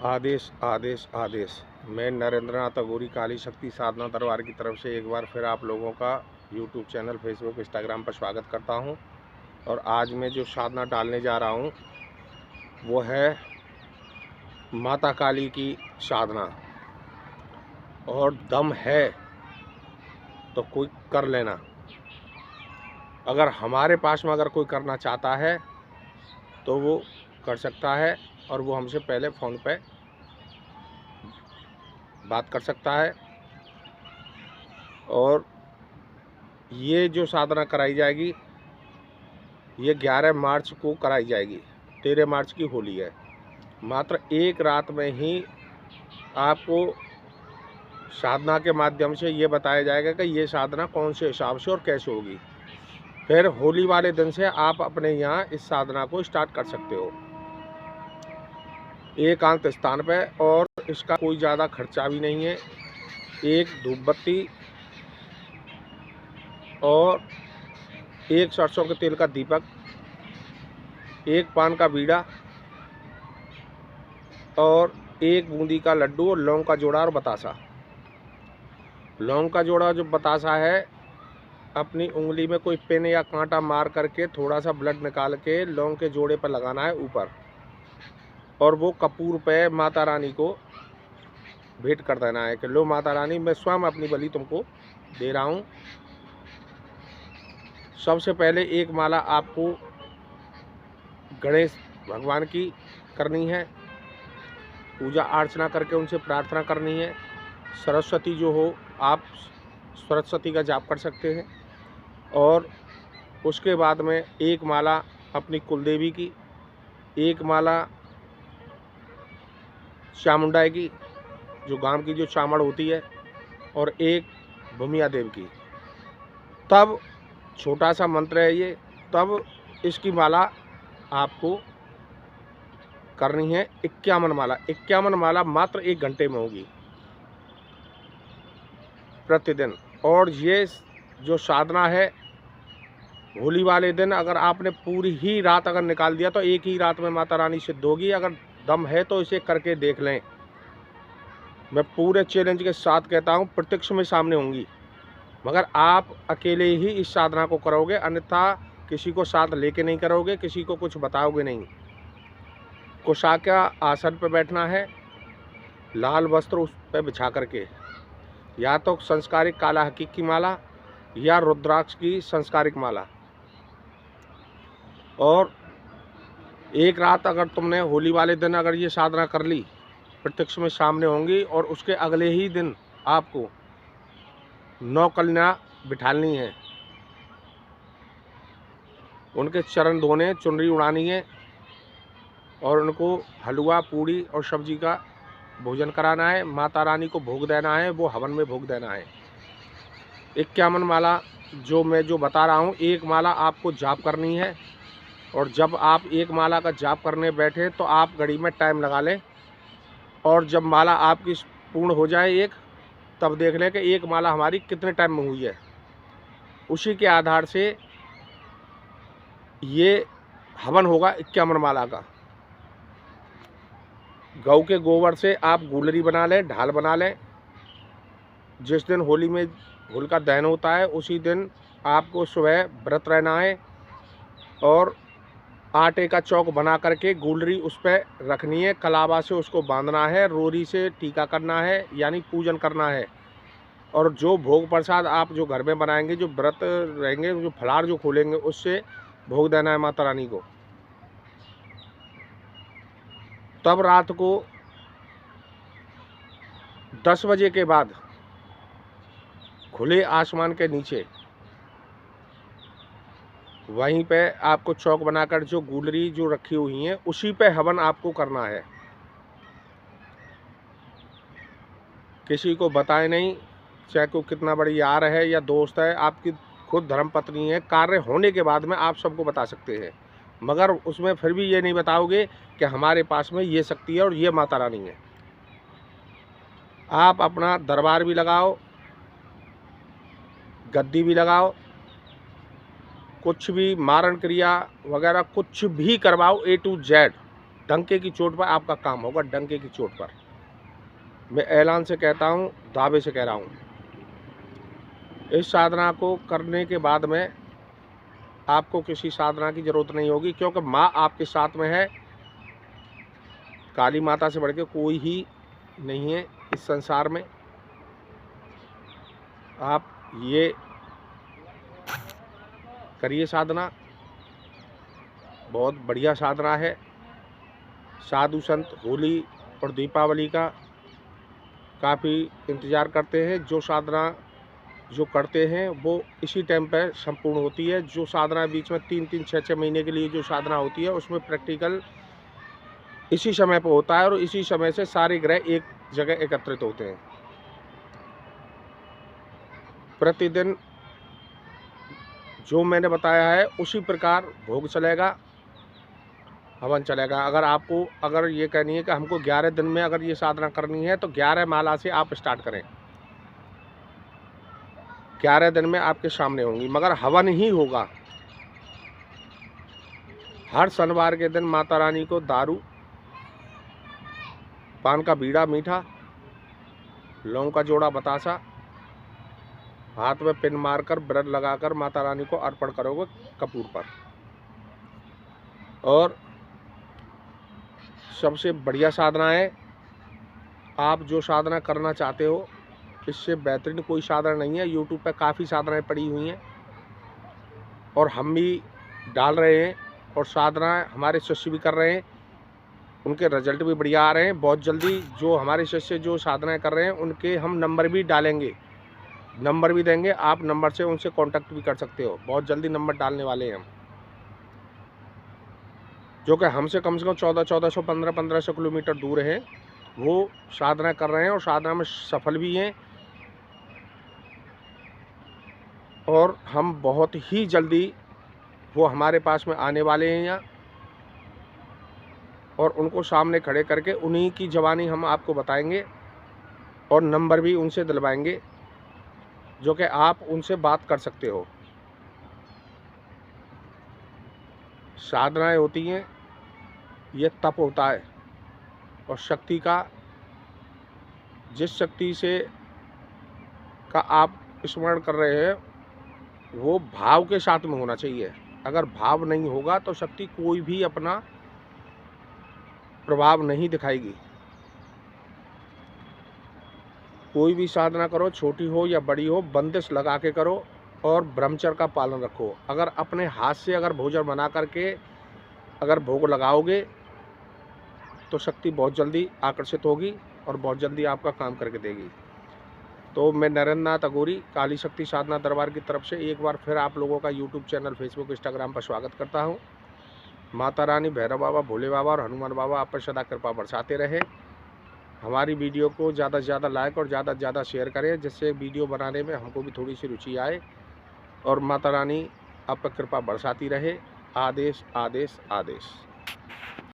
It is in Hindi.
आदेश आदेश आदेश। मैं नरेंद्रनाथ अघोरी काली शक्ति साधना दरबार की तरफ से एक बार फिर आप लोगों का यूट्यूब चैनल, फेसबुक, इंस्टाग्राम पर स्वागत करता हूं। और आज मैं जो साधना डालने जा रहा हूं वो है माता काली की साधना। और दम है तो कोई कर लेना। अगर हमारे पास में अगर कोई करना चाहता है तो वो कर सकता है, और वो हमसे पहले फ़ोन पे बात कर सकता है। और ये जो साधना कराई जाएगी ये 11 मार्च को कराई जाएगी। 13 मार्च की होली है। मात्र एक रात में ही आपको साधना के माध्यम से ये बताया जाएगा कि ये साधना कौन से हिसाब से और कैसे होगी। फिर होली वाले दिन से आप अपने यहाँ इस साधना को स्टार्ट कर सकते हो एकांत स्थान पे। और इसका कोई ज़्यादा खर्चा भी नहीं है। एक धूप बत्ती और एक सरसों के तेल का दीपक, एक पान का बीड़ा और एक बूंदी का लड्डू और लौंग का जोड़ा और बतासा। लौंग का जोड़ा जो बतासा है, अपनी उंगली में कोई पेन या कांटा मार करके थोड़ा सा ब्लड निकाल के लौंग के जोड़े पर लगाना है ऊपर, और वो कपूर पे माता रानी को भेंट कर देना है कि लो माता रानी, मैं स्वयं अपनी बलि तुमको दे रहा हूँ। सबसे पहले एक माला आपको गणेश भगवान की करनी है, पूजा अर्चना करके उनसे प्रार्थना करनी है। सरस्वती जो हो, आप सरस्वती का जाप कर सकते हैं। और उसके बाद में एक माला अपनी कुलदेवी की, एक माला चामुंडा की, जो गांव की जो चामड़ होती है, और एक भूमिया देव की। तब छोटा सा मंत्र है ये। तब इसकी माला आपको करनी है 51 माला। 51 माला मात्र 1 घंटे में होगी प्रतिदिन। और ये जो साधना है होली वाले दिन अगर आपने पूरी ही रात अगर निकाल दिया तो एक ही रात में माता रानी सिद्ध होगी। अगर दम है तो इसे करके देख लें। मैं पूरे चैलेंज के साथ कहता हूँ, प्रत्यक्ष में सामने होंगी। मगर आप अकेले ही इस साधना को करोगे, अन्यथा किसी को साथ लेके नहीं करोगे, किसी को कुछ बताओगे नहीं। कुशाका आसन पर बैठना है, लाल वस्त्र उस पर बिछा करके, या तो संस्कारिक काला हकीक की माला या रुद्राक्ष की संस्कारिक माला। और एक रात अगर तुमने होली वाले दिन अगर ये साधना कर ली, प्रत्यक्ष में सामने होंगी। और उसके अगले ही दिन आपको 9 कन्या बिठालनी है, उनके चरण धोने, चुनरी उड़ानी है, और उनको हलवा, पूड़ी और सब्जी का भोजन कराना है। माता रानी को भोग देना है, वो हवन में भोग देना है। 51 माला जो मैं बता रहा हूँ, एक माला आपको जाप करनी है। और जब आप एक माला का जाप करने बैठे तो आप घड़ी में टाइम लगा लें, और जब माला आपकी पूर्ण हो जाए एक, तब देख लें कि एक माला हमारी कितने टाइम में हुई है। उसी के आधार से ये हवन होगा 51 माला का। गौ के गोबर से आप गुलरी बना लें, ढाल बना लें। जिस दिन होली में होलिका दहन होता है उसी दिन आपको सुबह व्रत रहना है, और आटे का चौक बना करके गुलरी उस पर रखनी है, कलावा से उसको बांधना है, रोरी से टीका करना है, यानी पूजन करना है। और जो भोग प्रसाद आप जो घर में बनाएंगे, जो व्रत रहेंगे, जो फलार जो खोलेंगे, उससे भोग देना है माता रानी को। तब रात को 10 बजे के बाद खुले आसमान के नीचे वहीं पे आपको चौक बनाकर जो गुलरी जो रखी हुई है उसी पे हवन आपको करना है। किसी को बताए नहीं, चाहे कोई कितना बड़ी यार है या दोस्त है, आपकी खुद धर्मपत्नी है, कार्य होने के बाद में आप सबको बता सकते हैं। मगर उसमें फिर भी ये नहीं बताओगे कि हमारे पास में ये शक्ति है और ये माता रानी है। आप अपना दरबार भी लगाओ, गद्दी भी लगाओ, कुछ भी मारण क्रिया वगैरह कुछ भी करवाओ, A to Z डंके की चोट पर आपका काम होगा, डंके की चोट पर। मैं ऐलान से कहता हूँ, दावे से कह रहा हूँ। इस साधना को करने के बाद में आपको किसी साधना की ज़रूरत नहीं होगी, क्योंकि माँ आपके साथ में है। काली माता से बढ़ के कोई ही नहीं है इस संसार में। आप ये करिए साधना, बहुत बढ़िया साधना है। साधु संत होली और दीपावली का काफ़ी इंतज़ार करते हैं। जो साधना जो करते हैं वो इसी टाइम पर संपूर्ण होती है। जो साधना बीच में 3-3, 6-6 महीने के लिए जो साधना होती है, उसमें प्रैक्टिकल इसी समय पर होता है और इसी समय से सारे ग्रह एक जगह एकत्रित होते हैं। प्रतिदिन जो मैंने बताया है उसी प्रकार भोग चलेगा, हवन चलेगा। अगर ये कहनी है कि हमको 11 दिन में अगर ये साधना करनी है, तो 11 माला से आप स्टार्ट करें। 11 दिन में आपके सामने होंगी, मगर हवन ही होगा। हर शनिवार के दिन माता रानी को दारू, पान का बीड़ा मीठा, लौंग का जोड़ा बतासा, हाथ में पिन मारकर व्रत लगाकर माता रानी को अर्पण करोगे कपूर पर। और सबसे बढ़िया साधना है, आप जो साधना करना चाहते हो इससे बेहतरीन कोई साधना नहीं है। यूट्यूब पर काफ़ी साधनाएं पड़ी हुई हैं और हम भी डाल रहे हैं, और साधना हमारे शिष्य भी कर रहे हैं, उनके रिजल्ट भी बढ़िया आ रहे हैं। बहुत जल्दी जो हमारे शिष्य जो साधनाएं कर रहे हैं उनके हम नंबर भी डालेंगे, नंबर भी देंगे। आप नंबर से उनसे कांटेक्ट भी कर सकते हो। बहुत जल्दी नंबर डालने वाले हैं हम, जो कि हमसे कम से कम 1400, 1500 किलोमीटर दूर हैं। वो साधना कर रहे हैं और साधना में सफल भी हैं। और हम बहुत ही जल्दी वो हमारे पास में आने वाले हैं यहाँ, और उनको सामने खड़े करके उन्हीं की ज़बानी हम आपको बताएंगे और नंबर भी उनसे दिलवाएंगे, जो कि आप उनसे बात कर सकते हो। साधनाएं होती हैं, ये तप होता है, और शक्ति का जिस शक्ति से का आप स्मरण कर रहे हैं वो भाव के साथ में होना चाहिए। अगर भाव नहीं होगा तो शक्ति कोई भी अपना प्रभाव नहीं दिखाएगी। कोई भी साधना करो, छोटी हो या बड़ी हो, बंदिश लगा के करो और ब्रह्मचर्य का पालन रखो। अगर अपने हाथ से अगर भोजन बना करके अगर भोग लगाओगे तो शक्ति बहुत जल्दी आकर्षित होगी और बहुत जल्दी आपका काम करके देगी। तो मैं नरेंद्र नाथ अघोरी काली शक्ति साधना दरबार की तरफ से एक बार फिर आप लोगों का यूट्यूब चैनल, फेसबुक, इंस्टाग्राम पर स्वागत करता हूं। माता रानी, भैरव बाबा, भोले बाबा और हनुमान बाबा आप पर सदा कृपा बरसाते रहे। हमारी वीडियो को ज़्यादा से ज़्यादा लाइक और ज़्यादा से ज़्यादा शेयर करें, जिससे वीडियो बनाने में हमको भी थोड़ी सी रुचि आए, और माता रानी आप पर कृपा बरसाती रहे। आदेश, आदेश, आदेश।